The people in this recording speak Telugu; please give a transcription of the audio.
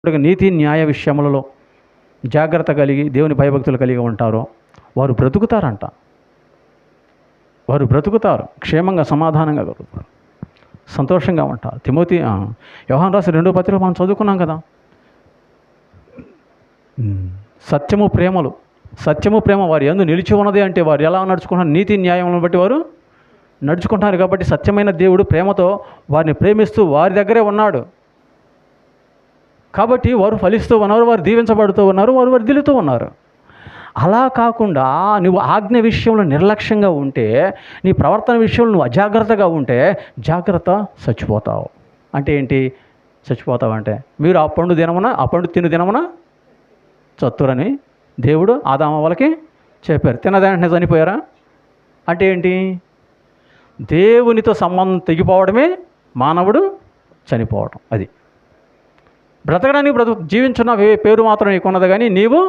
నీతి న్యాయ విషయములలో జాగ్రత్త కలిగి దేవుని భయభక్తులు కలిగి ఉంటారో వారు బ్రతుకుతారంట. వారు బ్రతుకుతారు, క్షేమంగా సమాధానంగా గడుపుతారు, సంతోషంగా ఉంటారు. యోహాను రాసిన 2వ పత్రికలో మనం చదువుకున్నాం కదా, సత్యము ప్రేమ వారి యందు నిలిచి ఉన్నది అంటే వారు ఎలా నడుచుకుంటున్నారు? నీతి న్యాయములను బట్టి వారు నడుచుకుంటున్నారు. కాబట్టి సత్యమైన దేవుడు ప్రేమతో వారిని ప్రేమిస్తూ వారి దగ్గరే ఉన్నాడు. కాబట్టి వారు ఫలిస్తూ ఉన్నారు, వారు దీవించబడుతూ ఉన్నారు, వారు వర్ధిల్లుతూ ఉన్నారు. అలా కాకుండా నువ్వు ఆజ్ఞ విషయంలో నిర్లక్ష్యంగా ఉంటే, నీ ప్రవర్తన విషయంలో నువ్వు అజాగ్రత్తగా ఉంటే జాగ్రత్త, చచ్చిపోతావు. అంటే ఏంటి చచ్చిపోతావు అంటే? మీరు ఆ పండు తిను దినమున చత్తురని దేవుడు ఆదాము వాళ్ళకి చెప్పారు. తినదాంటనే చనిపోయారా? అంటే ఏంటి? దేవునితో సంబంధం తెగిపోవడమే మానవుడు చనిపోవడం. అది బ్రతకడానికి జీవించున్న పేరు మాత్రం నీకున్నది, కానీ నీవు